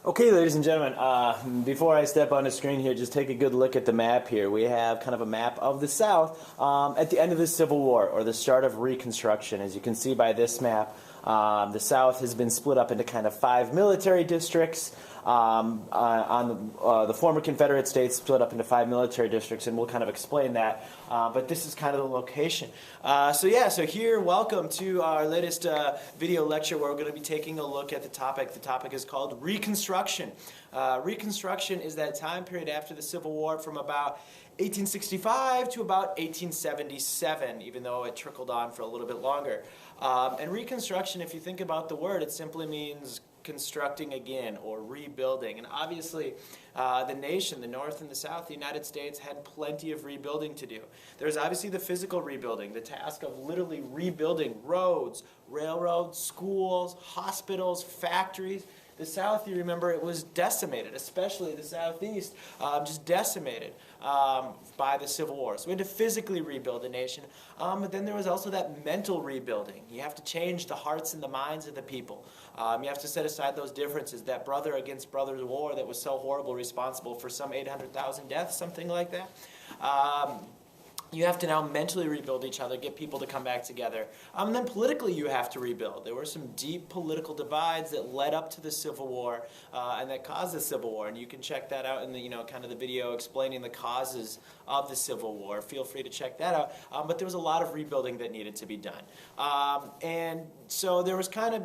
Okay, ladies and gentlemen, before I step on the screen here, just take a good look at the map here. We have kind of a map of the South at the end of the Civil War, or the start of Reconstruction. As you can see by this map, the South has been split up into kind of 5 military districts. The former Confederate States split up into 5 military districts, and we'll kind of explain that. But this is kind of the location. So here, welcome to our latest video lecture where we're going to be taking a look at the topic. The topic is called Reconstruction. Reconstruction is that time period after the Civil War from about 1865 to about 1877, even though it trickled on for a little bit longer. And Reconstruction, if you think about the word, it simply means constructing again or rebuilding. And obviously the nation, the North and the South, the United States, had plenty of rebuilding to do. There's obviously the physical rebuilding, the task of literally rebuilding roads, railroads, schools, hospitals, factories. The South, you remember, it was decimated, especially the Southeast, just decimated by the Civil War. So we had to physically rebuild the nation, but then there was also that mental rebuilding. You have to change the hearts and the minds of the people. You have to set aside those differences, that brother against brother war that was so horrible, responsible for some 800,000 deaths, something like that. You have to now mentally rebuild each other, get people to come back together. And then politically you have to rebuild. There were some deep political divides that led up to the Civil War and that caused the Civil War. And you can check that out in the, kind of the video explaining the causes of the Civil War. Feel free to check that out. But there was a lot of rebuilding that needed to be done. And so there's going to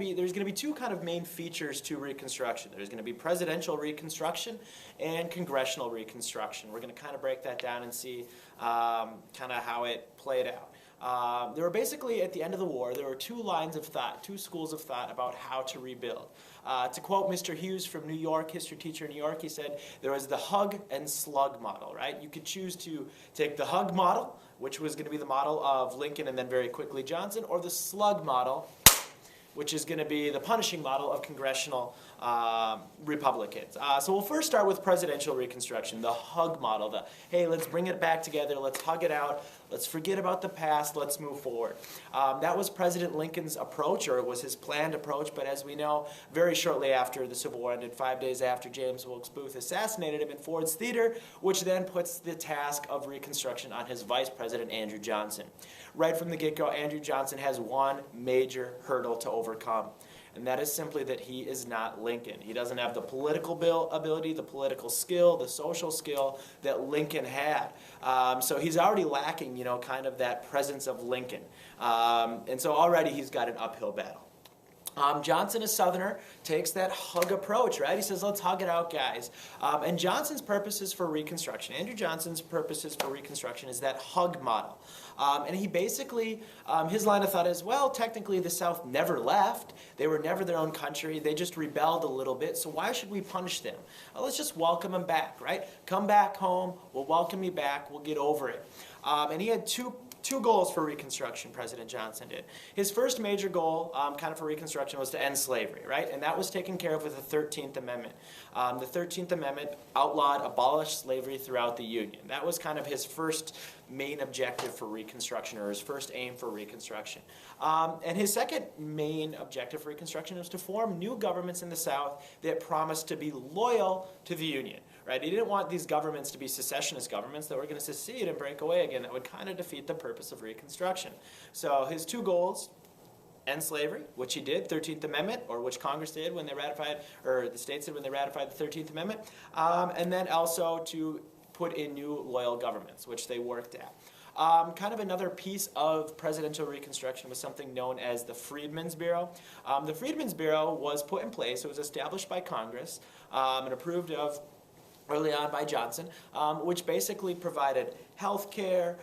be two kind of main features to Reconstruction. There's going to be presidential Reconstruction and congressional Reconstruction. We're going to kind of break that down and see kind of how it played out. There were basically, at the end of the war, there were two lines of thought, two schools of thought about how to rebuild. To quote Mr. Hughes from New York, history teacher in New York, he said, there was the hug and slug model, right? You could choose to take the hug model, which was going to be the model of Lincoln and then very quickly Johnson, or the slug model, which is going to be the punishing model of congressional Republicans. So we'll first start with presidential Reconstruction, the hug model, the, hey, let's bring it back together, let's hug it out, let's forget about the past, let's move forward. That was President Lincoln's approach, or it was his planned approach, but as we know, very shortly after the Civil War ended, 5 days after James Wilkes Booth assassinated him in Ford's Theater, which then puts the task of Reconstruction on his Vice President, Andrew Johnson. Right from the get-go, Andrew Johnson has one major hurdle to overcome. And that is simply that he is not Lincoln. He doesn't have the political ability, the political skill, the social skill that Lincoln had. So he's already lacking, kind of that presence of Lincoln. And so already he's got an uphill battle. Johnson, a Southerner, takes that hug approach, right? He says, let's hug it out, guys. And Johnson's purposes for Reconstruction, Andrew Johnson's purposes for Reconstruction is that hug model. And he basically, his line of thought is, well, technically the South never left. They were never their own country. They just rebelled a little bit. So why should we punish them? Well, let's just welcome them back, right? Come back home. We'll welcome you back. We'll get over it. And he had two goals for Reconstruction, President Johnson did. His first major goal, kind of for Reconstruction, was to end slavery, right? And that was taken care of with the 13th Amendment. The 13th Amendment outlawed, abolished slavery throughout the Union. That was kind of his first main objective for Reconstruction, or his first aim for Reconstruction. And his second main objective for Reconstruction was to form new governments in the South that promised to be loyal to the Union. Right? He didn't want these governments to be secessionist governments that were going to secede and break away again. That would kind of defeat the purpose of Reconstruction. So his two goals, end slavery, which he did, 13th Amendment, or which Congress did when they ratified, or the states did when they ratified the 13th Amendment, and then also to put in new loyal governments, which they worked at. Kind of another piece of presidential Reconstruction was something known as the Freedmen's Bureau. The Freedmen's Bureau was put in place. It was established by Congress and approved of early on by Johnson, which basically provided health care,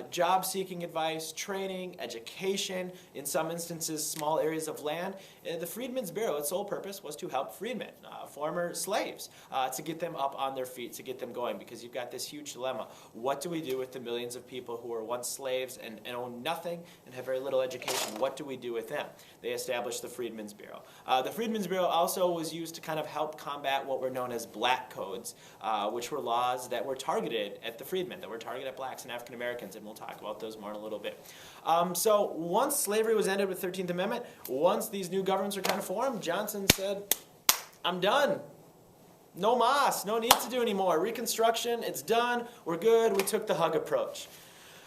job-seeking advice, training, education, in some instances small areas of land. The Freedmen's Bureau, its sole purpose was to help freedmen, former slaves, to get them up on their feet, to get them going, because you've got this huge dilemma. What do we do with the millions of people who were once slaves and own nothing and have very little education? What do we do with them? They established the Freedmen's Bureau. The Freedmen's Bureau also was used to kind of help combat what were known as black codes, which were laws that were targeted at the freedmen, that were targeted at blacks and African Americans, and we'll talk about those more in a little bit. So once slavery was ended with the 13th Amendment, once these new governments were kind of formed, Johnson said, I'm done. No mas, no need to do anymore. Reconstruction, it's done, we're good, we took the hug approach.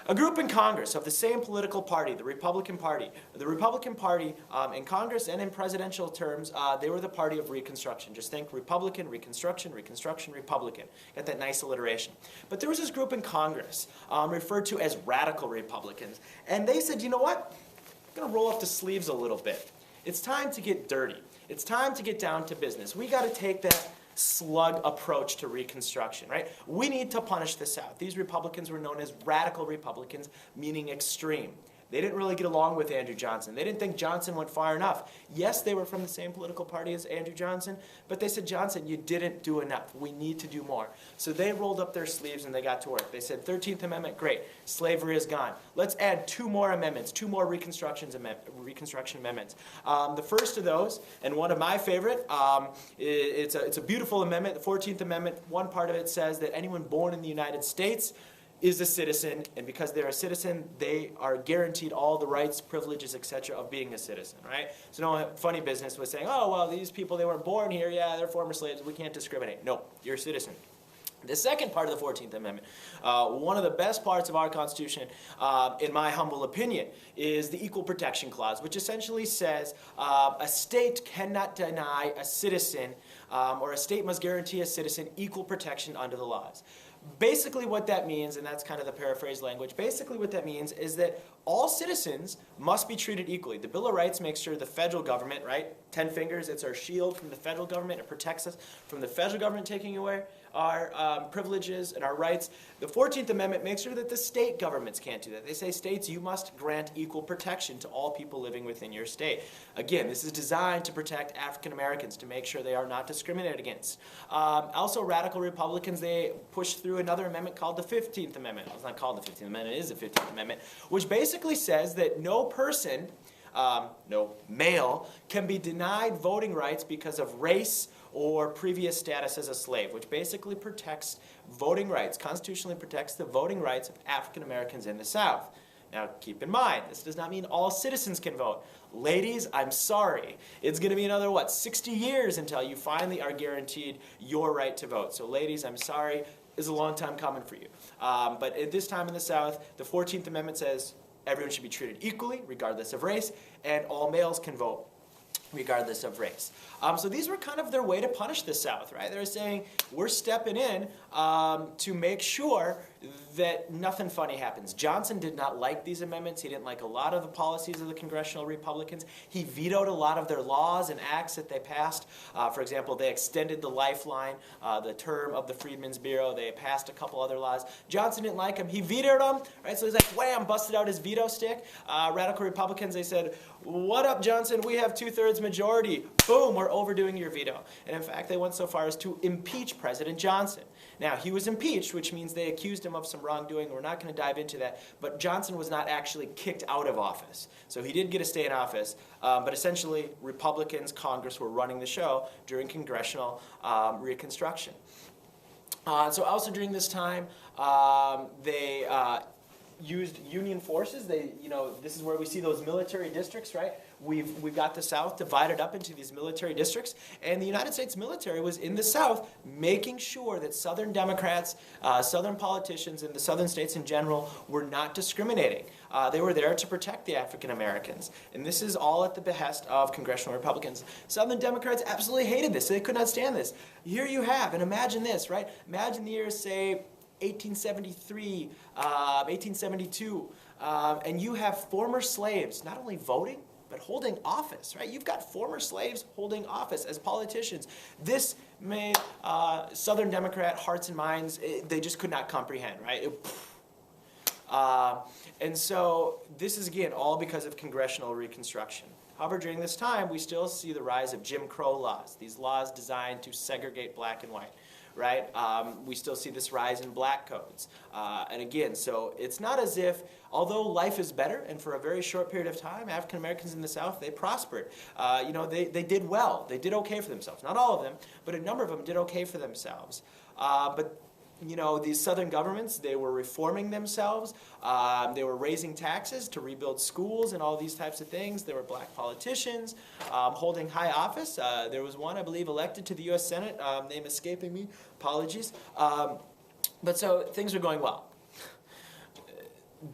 A group in Congress of the same political party, the Republican Party. The Republican Party in Congress and in presidential terms, they were the party of Reconstruction. Just think Republican, Reconstruction, Reconstruction, Republican. Got that nice alliteration. But there was this group in Congress referred to as radical Republicans. And they said, you know what? I'm going to roll up the sleeves a little bit. It's time to get dirty. It's time to get down to business. We got to take that slug approach to Reconstruction, right? We need to punish the South. These Republicans were known as radical Republicans, meaning extreme. They didn't really get along with Andrew Johnson. They didn't think Johnson went far enough. Yes, they were from the same political party as Andrew Johnson, but they said, Johnson, you didn't do enough. We need to do more. So they rolled up their sleeves and they got to work. They said, 13th Amendment, great. Slavery is gone. Let's add 2 more amendments, 2 more Reconstruction amendments. The first of those, and one of my favorite, it's a beautiful amendment, the 14th Amendment. One part of it says that anyone born in the United States is a citizen, and because they're a citizen, they are guaranteed all the rights, privileges, etc. of being a citizen, right? So no funny business with saying, oh, well, these people, they weren't born here, yeah, they're former slaves, we can't discriminate. No, you're a citizen. The second part of the 14th Amendment, one of the best parts of our Constitution, in my humble opinion, is the Equal Protection Clause, which essentially says a state cannot deny a citizen, or a state must guarantee a citizen equal protection under the laws. Basically what that means, and that's kind of the paraphrase language, basically what that means is that all citizens must be treated equally. The Bill of Rights makes sure the federal government, right, 10 fingers, it's our shield from the federal government. It protects us from the federal government taking away our privileges and our rights. The 14th Amendment makes sure that the state governments can't do that. They say, states, you must grant equal protection to all people living within your state. Again, this is designed to protect African Americans, to make sure they are not discriminated against. Also, radical Republicans, they pushed through another amendment called the 15th Amendment. Well, it's not called the 15th Amendment, it is the 15th Amendment, which basically says that no person, no male, can be denied voting rights because of race or previous status as a slave, which basically protects voting rights, constitutionally protects the voting rights of African Americans in the South. Now, keep in mind, this does not mean all citizens can vote. Ladies, I'm sorry. It's going to be another, 60 years until you finally are guaranteed your right to vote. So ladies, I'm sorry. It's a long time coming for you. But at this time in the South, the 14th Amendment says everyone should be treated equally, regardless of race, and all males can vote, regardless of race. So these were kind of their way to punish the South, right? They were saying, we're stepping in to make sure that nothing funny happens. Johnson did not like these amendments. He didn't like a lot of the policies of the congressional Republicans. He vetoed a lot of their laws and acts that they passed. For example, they extended the lifeline, the term of the Freedmen's Bureau. They passed a couple other laws. Johnson didn't like them. He vetoed them, right? So he's like, wham, busted out his veto stick. Radical Republicans, they said, what up, Johnson? We have 2/3 majority. Boom, we're overdoing your veto. And in fact, they went so far as to impeach President Johnson. Now, he was impeached, which means they accused him of some wrongdoing. We're not going to dive into that. But Johnson was not actually kicked out of office. So he did get to stay in office. But essentially, Republicans, Congress were running the show during congressional Reconstruction. So also during this time, they used Union forces. This is where we see those military districts, right? We've got the South divided up into these military districts, and the United States military was in the South making sure that Southern Democrats, Southern politicians, and the Southern states in general were not discriminating. They were there to protect the African Americans, and this is all at the behest of congressional Republicans. Southern Democrats absolutely hated this. They could not stand this. Here you have, and imagine this, right? Imagine the year, say, 1873, 1872, and you have former slaves not only voting, but holding office, right? You've got former slaves holding office as politicians. This made Southern Democrat hearts and minds, they just could not comprehend, right? And so this is, again, all because of congressional Reconstruction. However, during this time, we still see the rise of Jim Crow laws, these laws designed to segregate black and white. Right? We still see this rise in black codes. And again, so it's not as if, although life is better, and for a very short period of time, African Americans in the South, they prospered. They did well. They did okay for themselves. Not all of them, but a number of them did okay for themselves. But you know, these Southern governments, they were reforming themselves. They were raising taxes to rebuild schools and all these types of things. There were black politicians holding high office. There was one, I believe, elected to the U.S. Senate, name escaping me, apologies. But so things were going well.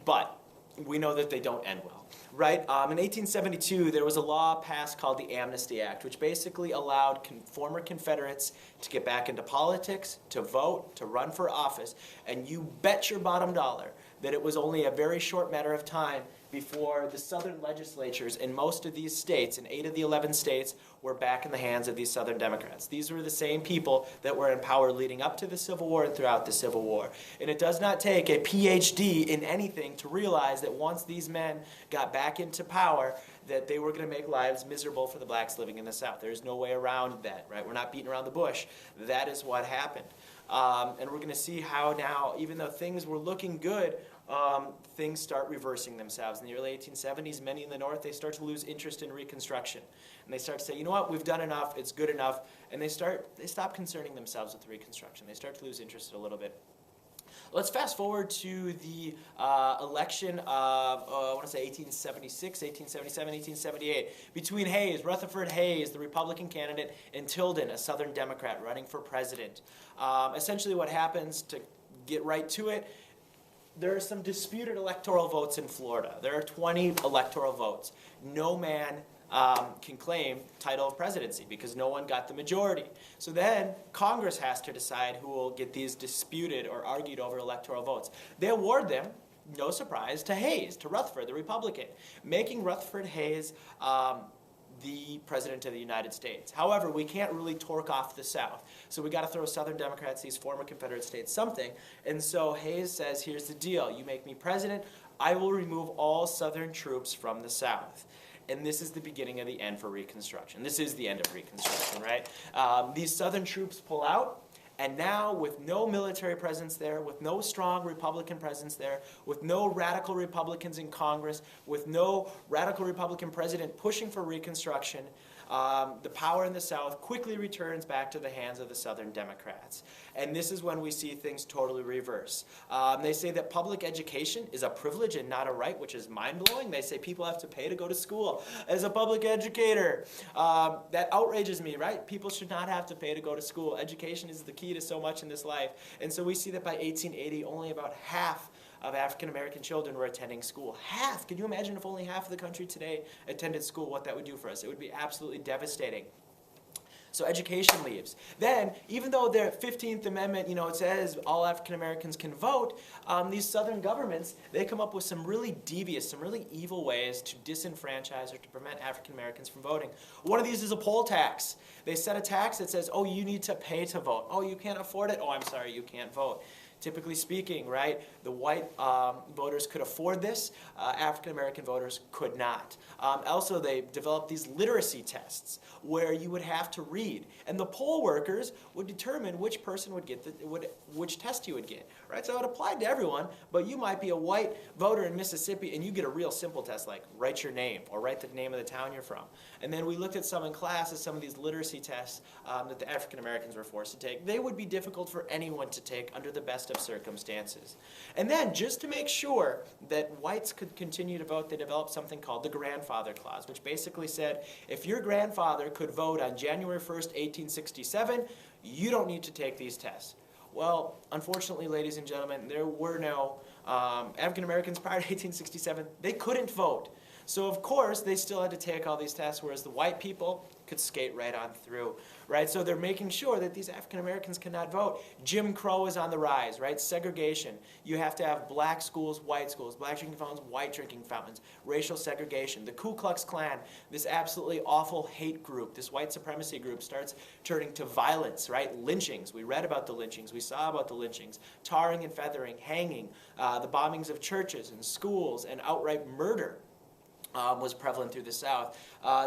But we know that they don't end well. Right? In 1872, there was a law passed called the Amnesty Act, which basically allowed former Confederates to get back into politics, to vote, to run for office, and you bet your bottom dollar that it was only a very short matter of time before the Southern legislatures in most of these states, in 8 of the 11 states, were back in the hands of these Southern Democrats. These were the same people that were in power leading up to the Civil War and throughout the Civil War. And it does not take a PhD in anything to realize that once these men got back into power, that they were going to make lives miserable for the blacks living in the South. There's no way around that, right? We're not beating around the bush. That is what happened. And we're going to see how now, even though things were looking good, things start reversing themselves. In the early 1870s, many in the North, they start to lose interest in Reconstruction. And they start to say, you know what, we've done enough, it's good enough. And they stop concerning themselves with Reconstruction. They start to lose interest a little bit. Let's fast forward to the election of, I want to say 1876, 1877, 1878, between Hayes, Rutherford Hayes, the Republican candidate, and Tilden, a Southern Democrat running for president. Essentially what happens, to get right to it, there are some disputed electoral votes in Florida. There are 20 electoral votes. No man can claim title of presidency because no one got the majority. So then Congress has to decide who will get these disputed or argued over electoral votes. They award them, no surprise, to Hayes, to Rutherford, the Republican, making Rutherford Hayes the President of the United States. However, we can't really torque off the South. So we got to throw Southern Democrats, these former Confederate states, something. And so Hayes says, here's the deal. You make me president, I will remove all Southern troops from the South. And this is the beginning of the end for Reconstruction. This is the end of Reconstruction, right? These Southern troops pull out. And now, with no military presence there, with no strong Republican presence there, with no radical Republicans in Congress, with no radical Republican president pushing for Reconstruction, the power in the South quickly returns back to the hands of the Southern Democrats. And this is when we see things totally reverse. They say that public education is a privilege and not a right, which is mind-blowing. They say people have to pay to go to school. As a public educator, that outrages me, right? People should not have to pay to go to school. Education is the key to so much in this life. And so we see that by 1880, only about half of African-American children were attending school. Half! Can you imagine if only half of the country today attended school, what that would do for us? It would be absolutely devastating. So education leaves. Then, even though the 15th Amendment, you know, it says all African Americans can vote, these Southern governments, they come up with some really devious, some really evil ways to disenfranchise or to prevent African Americans from voting. One of these is a poll tax. They set a tax that says, oh, you need to pay to vote. Oh, you can't afford it? Oh, I'm sorry, you can't vote. Typically speaking, right, the white voters could afford this. African American voters could not. Also, they developed these literacy tests where you would have to read, and the poll workers would determine which person would get which test you would get. Right, so it applied to everyone, but you might be a white voter in Mississippi, and you get a real simple test like write your name or write the name of the town you're from. And then we looked at some in class as some of these literacy tests that the African Americans were forced to take. They would be difficult for anyone to take under the best of circumstances. And then, just to make sure that whites could continue to vote, they developed something called the Grandfather Clause, which basically said, if your grandfather could vote on January 1st, 1867, you don't need to take these tests. Well, unfortunately, ladies and gentlemen, there were no African Americans prior to 1867. They couldn't vote. So, of course, they still had to take all these tests, whereas the white people could skate right on through, right? So they're making sure that these African Americans cannot vote. Jim Crow is on the rise, right? Segregation. You have to have black schools, black drinking fountains, white drinking fountains. Racial segregation. The Ku Klux Klan, this absolutely awful hate group, this white supremacy group, starts turning to violence, right? Lynchings. We read about the lynchings. We saw about the lynchings. Tarring and feathering, hanging, the bombings of churches and schools, and outright murder. Was prevalent through the South.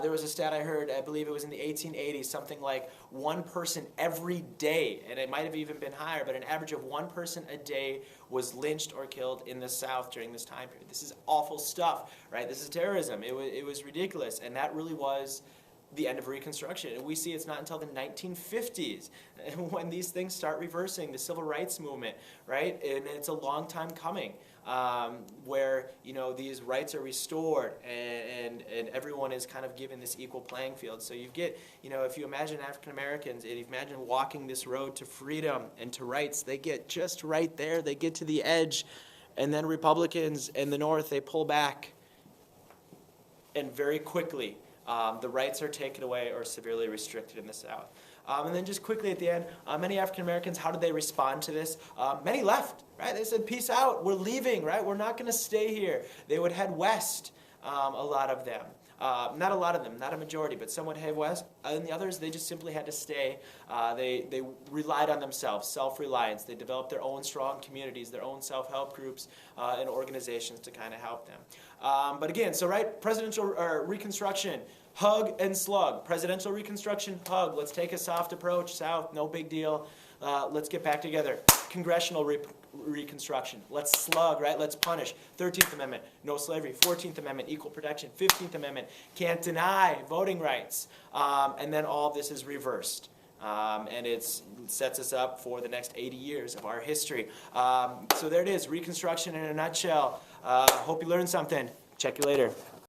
There was a stat I heard, I believe it was in the 1880s, something like one person every day, and it might have even been higher, but an average of one person a day was lynched or killed in the South during this time period. This is awful stuff, right? This is terrorism. It was ridiculous, and that really was the end of Reconstruction. And we see it's not until the 1950s when these things start reversing, the civil rights movement, right? And it's a long time coming, where, you know, these rights are restored and everyone is kind of given this equal playing field. So you get, you know, if you imagine African Americans, and if you imagine walking this road to freedom and to rights, they get just right there, they get to the edge, and then Republicans in the North, they pull back, and very quickly, the rights are taken away or severely restricted in the South. And then just quickly at the end, many African Americans, how did they respond to this? Many left, right? They said, peace out, we're leaving, right? We're not going to stay here. They would head west, a lot of them. Not a lot of them, not a majority, but some would head west. And the others, they just simply had to stay. They relied on themselves, self-reliance. They developed their own strong communities, their own self-help groups and organizations to kind of help them. But again, so right, presidential Reconstruction, hug and slug. Presidential Reconstruction, hug. Let's take a soft approach, South, no big deal. Let's get back together. Congressional Reconstruction, let's slug, right? Let's punish. 13th Amendment, no slavery. 14th Amendment, equal protection. 15th Amendment, can't deny voting rights. And then all of this is reversed. And it sets us up for the next 80 years of our history. So there it is, Reconstruction in a nutshell. Hope you learned something. Check you later.